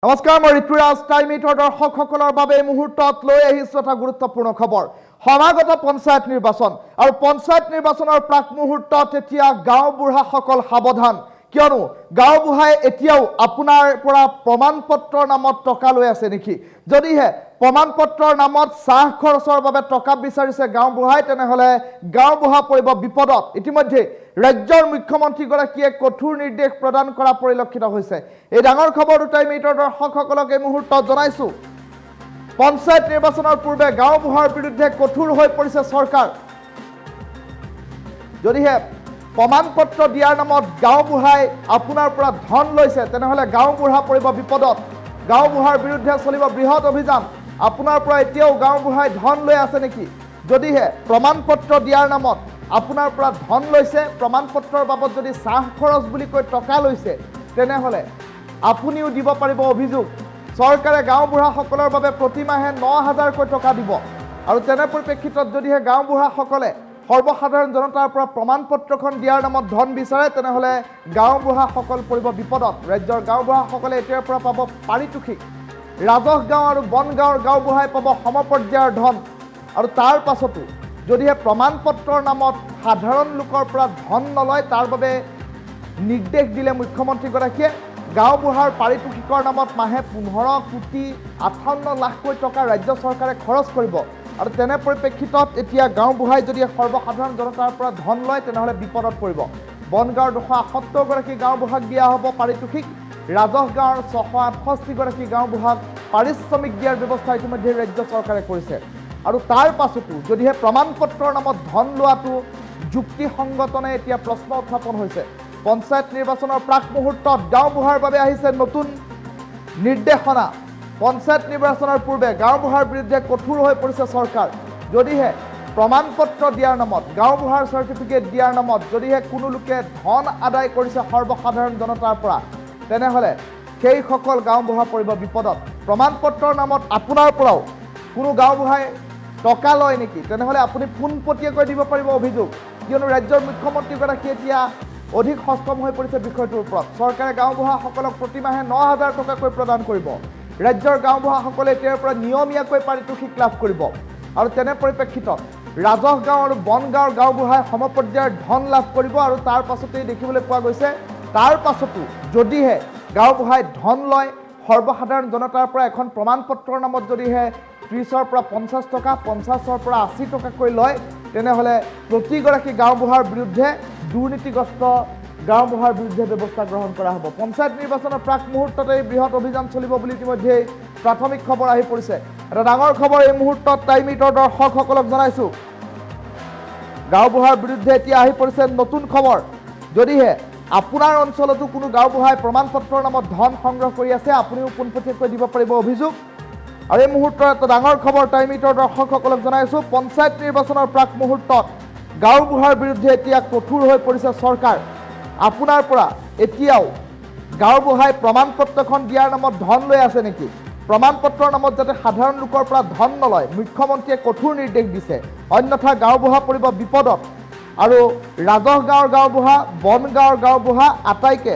নমস্কাৰ মই ঋতুৰাজ টাইমিটৰ দৰ্শকসকলৰ বাবে এই মুহূৰ্তত লৈ আহিছো এটা গুৰুত্বপূৰ্ণ খবৰ সমাগত পঞ্চায়ত নিৰ্বাচন আৰু পঞ্চায়ত নিৰ্বাচনৰ প্ৰাক মুহূৰ্তত এতিয়া গাঁওবুঢ়াসকল সাৱধান কিয়নো গাঁওবুঢ়াই এতিয়াও আপোনাৰ পৰা প্ৰমাণপত্ৰৰ নামত টকা লৈ আছে নেকি যদিহে প্ৰমাণপত্ৰৰ নামত চাহ খৰচৰ বাবে টকা বিচাৰিছে গাঁওবুঢ়াই তেনেহলে গাঁওবুঢ়া পৰিব বিপদত ইতিমধ্যে ৰাজ্যৰ মুখ্যমন্ত্ৰীগৰাকীয়ে কঠোৰ নিৰ্দেশ প্ৰদান কৰা পৰিলক্ষিত হৈছে এই ডাঙৰ খবৰ দুটাই মিটৰ দৰ্শকসকলক এই মুহূৰ্তত জনাইছো পঞ্চায়ত নিৰ্বাচনৰ পূৰ্বে গাঁওবুঢ়াৰ বিৰুদ্ধে কঠোৰ হৈ পৰিছে চৰকাৰ যদিহে প্ৰমাণপত্ৰ দিয়াৰ নামত গাঁওবুঢ়াই আপোনাৰ পৰা ধন লৈছে তেনেহলে গাঁওবুঢ়া পৰিব বিপদত গাঁওবুঢ়াৰ বিৰুদ্ধে চলিব বৃহৎ অভিযান আপোনাৰ পৰা এতিয়াও গাঁওবুঢ়াই ধন লৈ আছে নেকি যদিহে প্ৰমাণপত্ৰ দিয়াৰ নামত আপোনাৰ পৰা ধন লৈছে প্ৰমাণপত্ৰৰ বাবদ যদি চাহ খৰচ বুলি কৈ টকা লৈছে তেনেহলে আপুনিও দিব পাৰিব অভিযোগ চৰকাৰে গাঁওবুঢ়াসকলৰ বাবে প্ৰতিমাহে ৯,০০০ কৈ টকা দিব আৰু তেনে পৰিপ্ৰেক্ষিতত যদিহে গাঁওবুঢ়াসকলে সৰ্বসাধাৰণ জনতাৰ পৰা প্ৰমাণপত্ৰখন দিয়াৰ নামত ধন বিচাৰে তেনেহলে গাঁওবুঢ়াসকল পৰিব বিপদত ৰাজ্যৰ গাঁওবুঢ়াসকলে এতিয়াৰ পৰা পাব পাৰিতোষিক ৰাজহ গাঁও আৰু বন গাঁৱৰ গাঁওবুঢ়াই পাব সমপৰ্যায়ৰ ধন আৰু তাৰ পাছতো যদিহে প্ৰমাণপত্ৰৰ নামত সাধাৰণ লোকৰ পৰা ধন নলয় তাৰ বাবে নিৰ্দেশ দিলে মুখ্যমন্ত্ৰীগৰাকীয়ে গাঁওবুঢ়াৰ পাৰিতোষিকৰ নামত মাহে 15,58,00,000 কৈ টকা ৰাজ্য চৰকাৰে খৰচ কৰিব আৰু তেনে পৰিপ্ৰেক্ষিতত এতিয়া গাঁওবুঢ়াই যদি সৰ্বসাধাৰণ জনতাৰ পৰা ধন লয় তেনেহলে বিপদত পৰিব বনগাঁৱৰ 278 গৰাকী গাঁওবুঢ়াক দিয়া হ'ব পাৰিতোষিক ৰাজহ গাঁৱৰ 668 গৰাকী গাঁওবুঢ়াক পাৰিশ্ৰমিক দিয়াৰ ব্যৱস্থা ইতিমধ্যে ৰাজ্য চৰকাৰে কৰিছে আৰু তাৰ পাছতো যদিহে প্ৰমাণপত্ৰৰ নামত ধন লোৱাটো যুক্তিসংগতনে এতিয়া প্ৰশ্ন উত্থাপন হৈছে পঞ্চায়ত নিৰ্বাচনৰ প্ৰাক মুহূৰ্তত গাঁওবুঢ়াৰ বাবে আহিছে নতুন নিৰ্দেশনা পঞ্চায়ত নিৰ্বাচনৰ পূৰ্বে গাঁওবুঢ়াৰ বিৰুদ্ধে কঠোৰ হৈ পৰিছে চৰকাৰ যদিহে প্ৰমাণপত্ৰ দিয়াৰ নামত গাঁওবুঢ়াৰ চাৰ্টিফিকেট দিয়াৰ নামত যদিহে কোনো লোকে ধন আদায় কৰিছে সৰ্বসাধাৰণ জনতাৰ পৰা তেনেহলে সেইসকল গাঁওবুঢ়া পৰিব বিপদত প্ৰমাণপত্ৰৰ নামত আপোনাৰ পৰাও কোনো গাঁওবুঢ়াই টকা লয় নেকি তেনেহলে আপুনি পোনপটীয়াকৈ দিব পাৰিব অভিযোগ কিয়নো ৰাজ্যৰ মুখ্যমন্ত্ৰীগৰাকী এতিয়া অধিক সষ্টম হৈ পৰিছে বিষয়টোৰ ওপৰত চৰকাৰে গাঁওবুঢ়াসকলক প্ৰতিমাহে ৯,০০০ টকাকৈ প্ৰদান কৰিব ৰাজ্যৰ গাঁওবুঢ়াসকলে এতিয়াৰ পৰা নিয়মীয়াকৈ পাৰিতোষিক লাভ কৰিব আৰু তেনে পৰিপ্ৰেক্ষিতত ৰাজহ গাঁও আৰু বন গাঁৱৰ গাঁওবুঢ়াই সমপৰ্যায়ৰ ধন লাভ কৰিব আৰু তাৰ পাছতেই দেখিবলৈ পোৱা গৈছে তাৰ পাছতো যদিহে গাঁওবুঢ়াই ধন লয় সৰ্বসাধাৰণ জনতাৰ পৰা এখন প্ৰমাণপত্ৰৰ নামত যদিহে 30ৰ পৰা 50 টকা 50ৰ পৰা 80 টকাকৈ লয় তেনেহলে প্ৰতিগৰাকী গাঁওবুঢ়াৰ বিৰুদ্ধে দুৰ্নীতিগ্ৰস্ত গাঁওবুঢ়াৰ বিৰুদ্ধে ব্যৱস্থা গ্ৰহণ কৰা হ'ব পঞ্চায়ত নিৰ্বাচনৰ প্ৰাক মুহূৰ্ততে বৃহৎ অভিযান চলিব বুলি ইতিমধ্যে প্ৰাথমিক খবৰ আহি পৰিছে এটা ডাঙৰ খবৰ এই মুহূৰ্তত টাইমিটৰ দৰ্শকসকলক জনাইছো গাঁওবুঢ়াৰ বিৰুদ্ধে এতিয়া আহি পৰিছে নতুন খবৰ যদিহে আপোনাৰ অঞ্চলতো কোনো গাঁওবুঢ়াই প্ৰমাণপত্ৰৰ নামত ধন সংগ্ৰহ কৰি আছে আপুনিও পোনপটীয়াকৈ দিব পাৰিব অভিযোগ আৰু এই মুহূৰ্তৰ এটা ডাঙৰ খবৰ টাইমিটৰ দৰ্শকসকলক জনাইছো পঞ্চায়ত নিৰ্বাচনৰ প্ৰাক মুহূৰ্তত গাঁওবুঢ়াৰ বিৰুদ্ধে এতিয়া কঠোৰ হৈ পৰিছে চৰকাৰ আপোনাৰ পৰা এতিয়াও গাঁওবুঢ়াই প্ৰমাণপত্ৰখন দিয়াৰ নামত ধন লৈ আছে নেকি প্ৰমাণপত্ৰৰ নামত যাতে সাধাৰণ লোকৰ পৰা ধন নলয় মুখ্যমন্ত্ৰীয়ে কঠোৰ নিৰ্দেশ দিছে অন্যথা গাঁওবুঢ়া পৰিব বিপদত আৰু ৰাজহ গাঁৱৰ গাঁওবুঢ়া বন গাঁৱৰ গাঁওবুঢ়া আটাইকে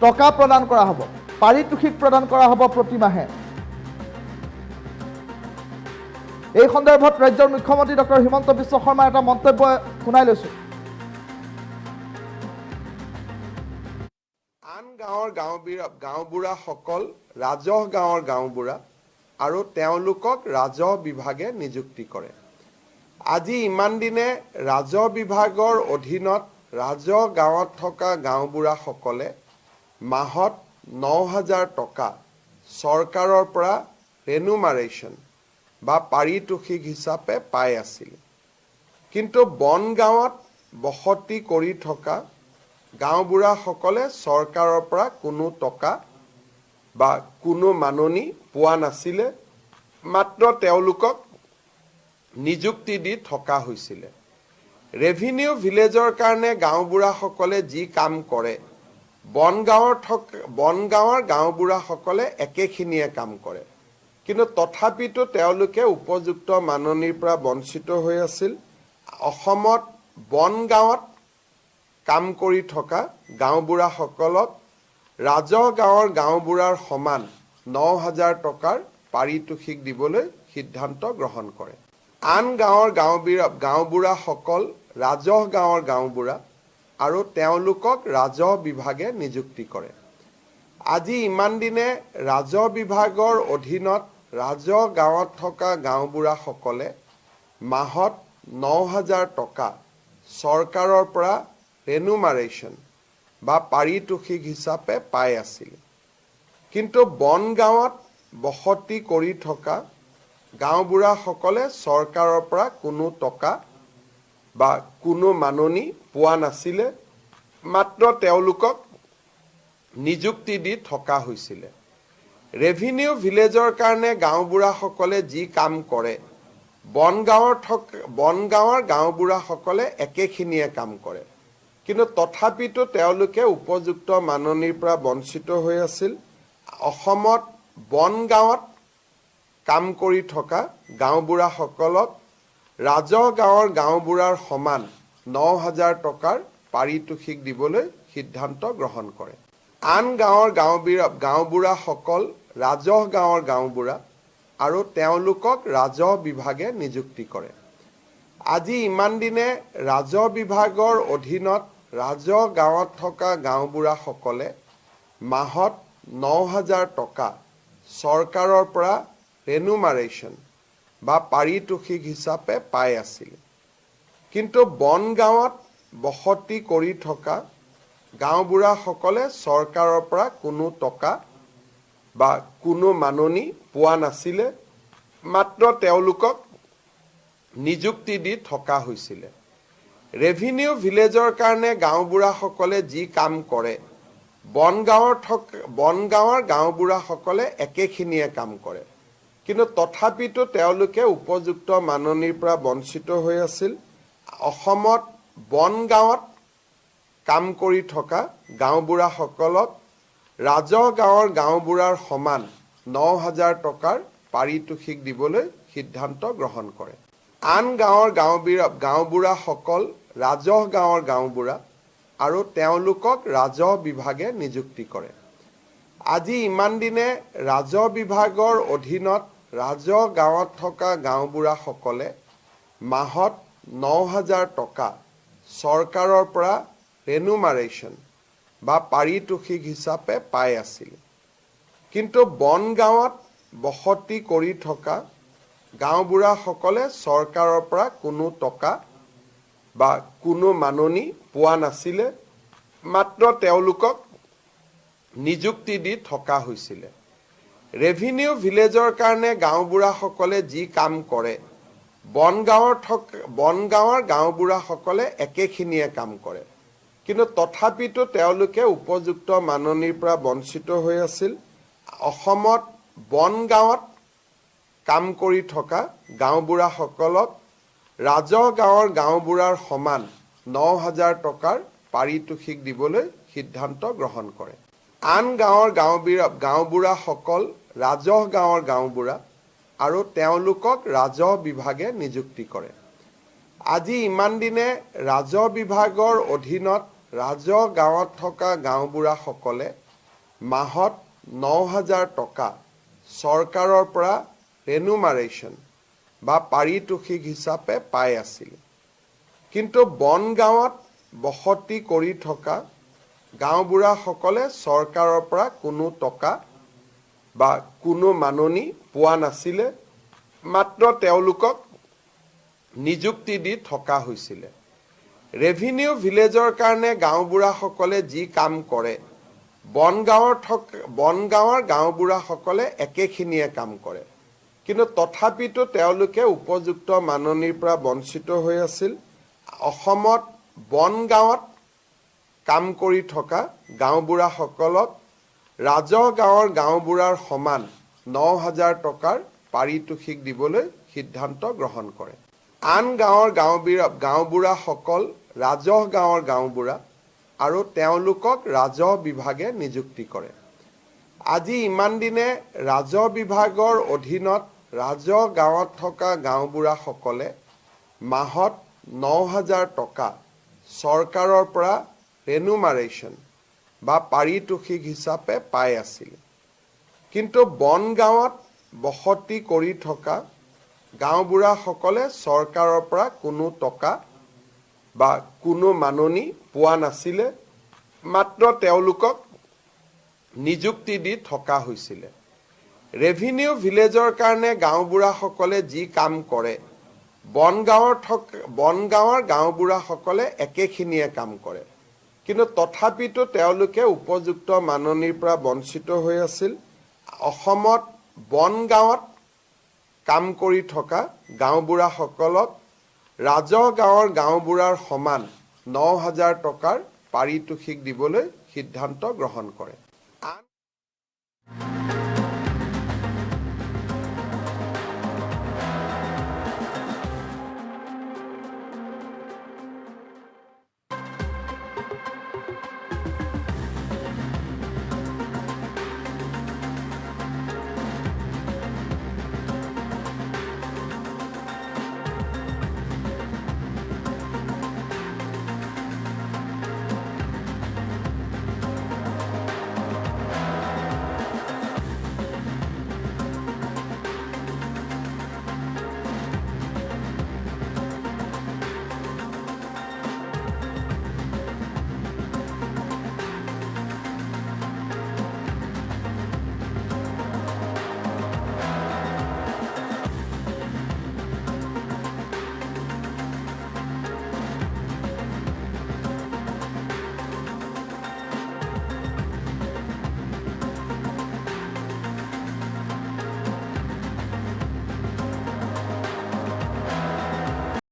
টকা প্ৰদান কৰা হ'ব পাৰিতোষিক প্ৰদান কৰা হ'ব প্ৰতিমাহে এই সন্দৰ্ভত ৰাজ্যৰ মুখ্যমন্ত্ৰী ডক্টৰ হিমন্ত বিশ্ব শৰ্মাৰ এটা মন্তব্য শুনাই লৈছো আন গাঁৱৰ গাঁওবুঢ়াসকল ৰাজহ গাঁৱৰ গাঁওবুঢ়া আৰু তেওঁলোকক ৰাজহ বিভাগে নিযুক্তি কৰে আজি ইমান দিনে ৰাজহ বিভাগৰ অধীনত ৰাজহ গাঁৱত থকা গাঁওবুঢ়াসকলে মাহত ৯,০০০ টকা চৰকাৰৰ পৰা ৰেনুমাৰেশ্যন বা পাৰিতোষিক হিচাপে পাই আছিল কিন্তু বন গাঁৱত বসতি কৰি থকা গাঁওবুঢ়াসকলে চৰকাৰৰ পৰা কোনো টকা বা কোনো মাননি পোৱা নাছিলে মাত্ৰ তেওঁলোকক নিযুক্তি দি থকা হৈছিল ৰেভিনিউ ভিলেজৰ কাৰণে গাঁওবুঢ়াসকলে যি কাম কৰে বন গাঁৱৰ গাঁওবুঢ়াসকলে একেখিনিয়ে কাম কৰে কিন্তু তথাপিতো তেওঁলোকে উপযুক্ত মাননিৰ পৰা বঞ্চিত হৈ আছিল অসমত বন গাঁৱত কাম কৰি থকা গাঁওবুঢ়াসকলক ৰাজহ গাঁৱৰ গাঁওবুঢ়াৰ সমান ৯,০০০ টকাৰ পাৰিতোষিক দিবলৈ সিদ্ধান্ত গ্ৰহণ কৰে। আন গাঁৱৰ গাঁওবুঢ়াসকল ৰাজহ গাঁৱৰ গাঁওবুঢ়া আৰু তেওঁলোকক ৰাজহ বিভাগে নিযুক্তি কৰে। আজি ইমান দিনে ৰাজহ বিভাগৰ অধীনত ৰাজহ গাঁৱত থকা গাঁওবুঢ়াসকলে মাহত ৯,০০০ টকা চৰকাৰৰ পৰা ৰেনুমাৰেশ্যন বা পাৰিতোষিক হিচাপে পাই আছিল। কিন্তু বনগাঁৱত বসতি কৰি থকা গাঁওবুঢ়াসকলে চৰকাৰৰ পৰা কোনো টকা বা কোনো মাননি পোৱা নাছিলে, মাত্ৰ তেওঁলোকক নিযুক্তি দি থকা হৈছিলে। ৰেভিনিউ ভিলেজৰ কাৰণে গাঁওবুঢ়াসকলে যি কাম কৰে বনগাঁৱৰ গাঁওবুঢ়াসকলে একেখিনিয়ে কাম কৰে। কিন্তু তথাপিতো তেওঁলোকে উপযুক্ত মাননিৰ পৰা বঞ্চিত হৈ আছিল। অসমত বনগাঁৱত কাম কৰি থকা গাঁওবুঢ়াসকলক ৰাজহ গাঁৱৰ গাঁওবুঢ়াৰ সমান ৯,০০০ টকাৰ পাৰিতোষিক দিবলৈ সিদ্ধান্ত গ্ৰহণ কৰে। আন গাঁৱৰ গাঁওবুঢ়াসকল ৰাজহ গাঁৱৰ গাঁওবুঢ়া আৰু তেওঁলোকক ৰাজহ বিভাগে নিযুক্তি কৰে। আজি ইমান দিনে ৰাজহ বিভাগৰ অধীনত ৰাজহ গাঁৱত থকা গাঁওবুঢ়াসকলে মাহত ৯,০০০ টকা চৰকাৰৰ পৰা ৰেনুমাৰেশ্যন বা পাৰিতোষিক হিচাপে পাই আছিল। কিন্তু বনগাঁৱত বসতি কৰি থকা গাঁওবুঢ়াসকলে চৰকাৰৰ পৰা কোনো টকা বা কোনো মাননি পোৱা নাছিলে, মাত্ৰ তেওঁলোকক নিযুক্তি দি থকা হৈছিলে। ৰেভিনিউ ভিলেজৰ কাৰণে গাঁওবুঢ়াসকলে যি কাম কৰে বনগাঁৱৰ গাঁওবুঢ়াসকলে একেখিনিয়ে কাম কৰে। কিন্তু তথাপিতো তেওঁলোকে উপযুক্ত মাননিৰ পৰা বঞ্চিত হৈ আছিল। অসমত বনগাঁৱত কাম কৰি থকা গাঁওবুঢ়াসকলক ৰাজহ গাঁৱৰ গাঁওবুঢ়াৰ সমান ৯,০০০ টকাৰ পাৰিতোষিক দিবলৈ সিদ্ধান্ত গ্ৰহণ কৰে। আন গাঁৱৰ গাঁওবুঢ়াসকল ৰাজহ গাঁৱৰ গাঁওবুঢ়া আৰু তেওঁলোকক ৰাজহ বিভাগে নিযুক্তি কৰে। আজি ইমান দিনে ৰাজহ বিভাগৰ অধীনত ৰাজহ গাঁৱত থকা গাঁওবুঢ়াসকলে মাহত ৯,০০০ টকা চৰকাৰৰ পৰা ৰেনুমাৰেশ্যন বা পাৰিতোষিক হিচাপে পাই আছিল। কিন্তু বনগাঁৱত বসতি কৰি থকা গাঁওবুঢ়াসকলে চৰকাৰৰ পৰা কোনো টকা বা কোনো মাননি পোৱা নাছিলে, মাত্ৰ তেওঁলোকক নিযুক্তি দি থকা হৈছিলে। ৰেভিনিউ ভিলেজৰ কাৰণে গাঁওবুঢ়াসকলে যি কাম কৰে বনগাঁৱৰ গাঁওবুঢ়াসকলে একেখিনিয়ে কাম কৰে। কিন্তু তথাপিতো তেওঁলোকে উপযুক্ত মাননিৰ পৰা বঞ্চিত হৈ আছিল। অসমত বনগাঁৱত কাম কৰি থকা গাঁওবুঢ়াসকলক ৰাজহ গাঁৱৰ গাঁওবুঢ়াৰ সমান ৯,০০০ টকাৰ পাৰিতোষিক দিবলৈ সিদ্ধান্ত গ্ৰহণ কৰে। আন গাঁৱৰ গাঁওবুঢ়াসকল ৰাজহ গাঁৱৰ গাঁওবুঢ়া আৰু তেওঁলোকক ৰাজহ বিভাগে নিযুক্তি কৰে। আজি ইমান দিনে ৰাজহ বিভাগৰ অধীনত ৰাজহ গাঁৱত থকা গাঁওবুঢ়াসকলে মাহত ৯,০০০ টকা চৰকাৰৰ পৰা ৰেনুমাৰেশ্যন বা পাৰিতোষিক হিচাপে পাই আছিল। কিন্তু বনগাঁৱত বসতি কৰি থকা গাঁওবুঢ়াসকলে চৰকাৰৰ পৰা কোনো টকা বা কোনো মাননি পোৱা নাছিলে, মাত্ৰ তেওঁলোকক নিযুক্তি দি থকা হৈছিলে। ৰেভিনিউ ভিলেজৰ কাৰণে গাঁওবুঢ়াসকলে যি কাম কৰে বনগাঁৱৰ গাঁওবুঢ়াসকলে একেখিনিয়ে কাম কৰে। কিন্তু তথাপিতো তেওঁলোকে উপযুক্ত মাননিৰ পৰা বঞ্চিত হৈ আছিল। অসমত বনগাঁৱত কাম কৰি থকা গাঁওবুঢ়াসকলক ৰাজহ গাঁৱৰ গাঁওবুঢ়াৰ সমান ৯,০০০ টকাৰ পাৰিতোষিক দিবলৈ সিদ্ধান্ত গ্ৰহণ কৰে। আন গাঁৱৰ গাঁওবুঢ়াসকল ৰাজহ গাঁৱৰ গাঁওবুঢ়া আৰু তেওঁলোকক ৰাজহ বিভাগে নিযুক্তি কৰে। আজি ইমান দিনে ৰাজহ বিভাগৰ অধীনত ৰাজহ গাঁৱত থকা গাঁওবুঢ়াসকলে মাহত ৯,০০০ টকা চৰকাৰৰ পৰা ৰেনুমাৰেশ্যন বা পাৰিতোষিক হিচাপে পাই আছিল। কিন্তু বন গাঁৱত বসতি কৰি থকা গাঁওবুঢ়াসকলে চৰকাৰৰ পৰা কোনো টকা বা কোনো মাননি পোৱা নাছিলে, মাত্ৰ তেওঁলোকক নিযুক্তি দি থকা হৈছিলে। ৰেভিনিউ ভিলেজৰ কাৰণে গাঁওবুঢ়াসকলে যি কাম কৰে, বন গাঁৱৰ গাঁওবুঢ়াসকলে একেখিনিয়ে কাম কৰে। কিন্তু তথাপিতো তেওঁলোকে উপযুক্ত মাননিৰ পৰা বঞ্চিত হৈ আছিল। অসমত বন গাঁৱত কাম কৰি থকা গাঁওবুঢ়াসকলক ৰাজহ গাঁৱৰ গাঁওবুঢ়াৰ সমান 9,000 টকাৰ পাৰিতোষিক দিবলৈ সিদ্ধান্ত গ্ৰহণ কৰে।